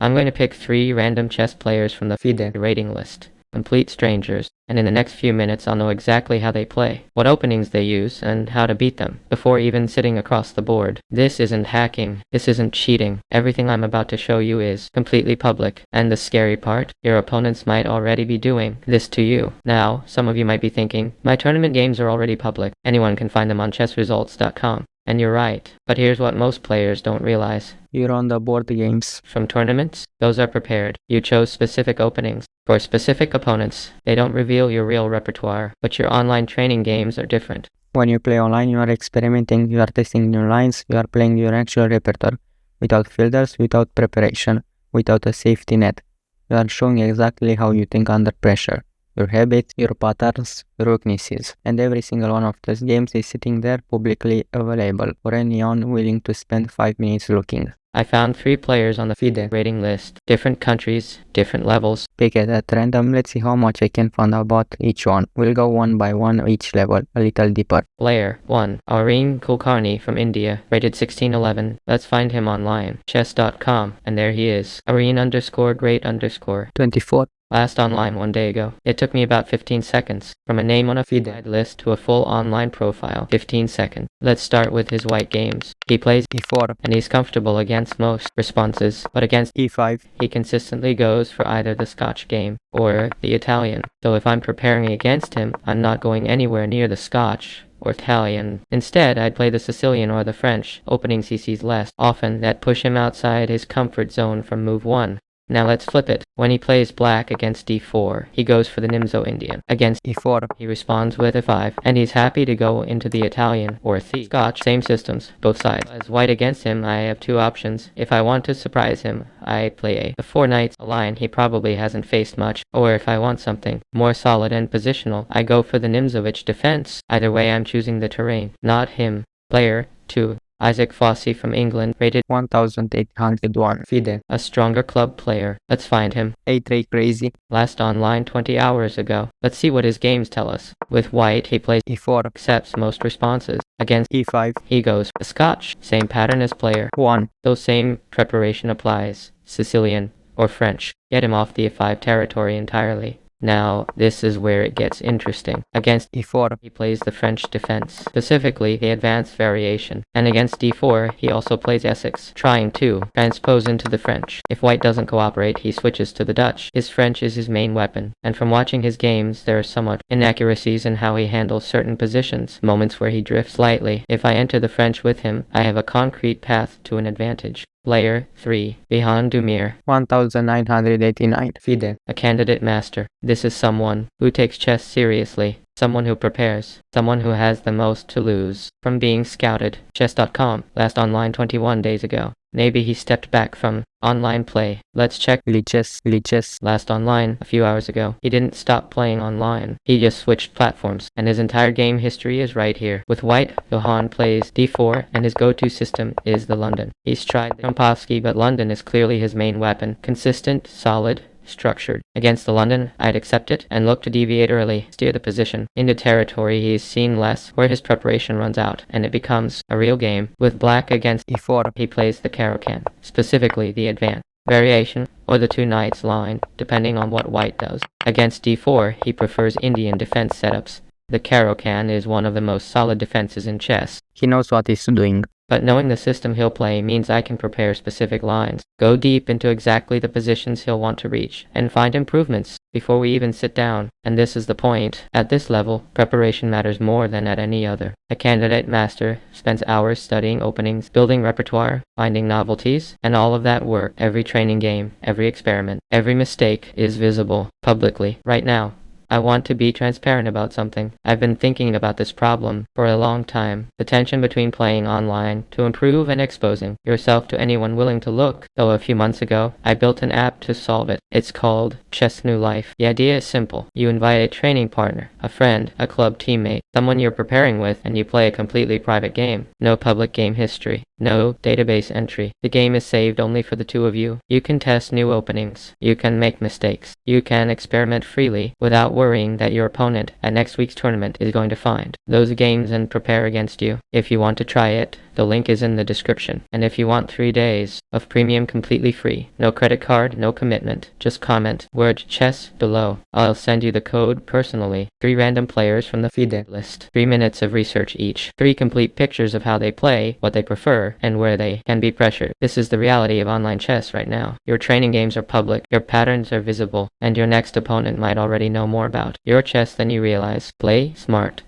I'm going to pick 3 random chess players from the FIDE rating list. Complete strangers, and in the next few minutes I'll know exactly how they play, what openings they use, and how to beat them, before even sitting across the board. This isn't hacking, this isn't cheating. Everything I'm about to show you is completely public, and the scary part, your opponents might already be doing this to you. Now, some of you might be thinking, my tournament games are already public, anyone can find them on chessresults.com. And you're right, but here's what most players don't realize. You're on the board games. From tournaments, those are prepared. You chose specific openings. For specific opponents, they don't reveal your real repertoire, but your online training games are different. When you play online, you are experimenting, you are testing new lines, you are playing your actual repertoire, without filters, without preparation, without a safety net. You are showing exactly how you think under pressure, your habits, your patterns, your weaknesses, and every single one of those games is sitting there publicly available for anyone willing to spend 5 minutes looking. I found 3 players on the FIDE rating list, different countries, different levels. Pick it at random, let's see how much I can find about each one. We'll go one by one each level, a little deeper. Player 1. Areen Kulkarni from India, rated 1611. Let's find him online. Chess.com, and there he is. Areen_great_. 24. Last online 1 day ago. It took me about 15 seconds. From a name on a FIDE list to a full online profile, 15 seconds. Let's start with his white games. He plays E4, and he's comfortable against most responses, but against E5, he consistently goes for either the Scotch game or the Italian. So if I'm preparing against him, I'm not going anywhere near the Scotch or Italian. Instead, I'd play the Sicilian or the French, openings he sees less, often that push him outside his comfort zone from move 1. Now let's flip it. When he plays black against d4, he goes for the Nimzo Indian. Against E4, he responds with f5, and he's happy to go into the Italian or the Scotch, same systems, both sides. As white against him, I have 2 options. If I want to surprise him, I play the 4 knights, a line he probably hasn't faced much, or if I want something more solid and positional, I go for the Nimzovich defense. Either way, I'm choosing the terrain, not him. Player 2. Isaac Fossey from England, rated 1801. FIDE, a stronger club player. Let's find him. A3 crazy. Last online 20 hours ago. Let's see what his games tell us. With white, he plays E4, accepts most responses. Against E5, he goes a Scotch, same pattern as player 1. Though same preparation applies. Sicilian or French. Get him off the E5 territory entirely. Now, this is where it gets interesting. Against E4, he plays the French defense, specifically the advanced variation. And against d4, he also plays Essex, trying to transpose into the French. If white doesn't cooperate, he switches to the Dutch. His French is his main weapon, and from watching his games, there are somewhat inaccuracies in how he handles certain positions, moments where he drifts slightly. If I enter the French with him, I have a concrete path to an advantage. Player 3. Bihan Dumir, 1989. FIDE, a candidate master. This is someone who takes chess seriously, someone who prepares, someone who has the most to lose. From being scouted, chess.com, last online 21 days ago. Maybe he stepped back from online play. Let's check Lichess. last online a few hours ago. He didn't stop playing online. He just switched platforms, and his entire game history is right here. With white, Johan plays d4, and his go-to system is the London. He's tried the Kampovsky, but London is clearly his main weapon. Consistent, solid, structured. Against the London, I'd accept it and look to deviate early, steer the position into territory he's seen less, where his preparation runs out, and it becomes a real game. With black against E4, he plays the Caro-Kann, specifically the advanced variation or the 2 knights line, depending on what white does. Against d4, he prefers Indian defense setups. The Caro-Kann is one of the most solid defenses in chess. he knows what he's doing. But knowing the system he'll play means I can prepare specific lines, go deep into exactly the positions he'll want to reach, and find improvements before we even sit down. And this is the point. At this level, preparation matters more than at any other. A candidate master spends hours studying openings, building repertoire, finding novelties, and all of that work, every training game, every experiment, every mistake is visible publicly right now. I want to be transparent about something. I've been thinking about this problem for a long time. The tension between playing online to improve and exposing yourself to anyone willing to look. Though a few months ago, I built an app to solve it. It's called ChessNewLife. The idea is simple. You invite a training partner, a friend, a club teammate, someone you're preparing with, and you play a completely private game. No public game history. No database entry. The game is saved only for the 2 of you. You can test new openings. You can make mistakes. You can experiment freely without worrying that your opponent at next week's tournament is going to find those games and prepare against you. If you want to try it, The link is in the description. And if you want 3 days of premium completely free, no credit card, no commitment, just comment word chess below. I'll send you the code personally. 3 random players from the FIDE list. 3 minutes of research each. 3 complete pictures of how they play, what they prefer, and where they can be pressured. This is the reality of online chess right now. Your training games are public, your patterns are visible, and your next opponent might already know more about your chess than you realize. Play smart.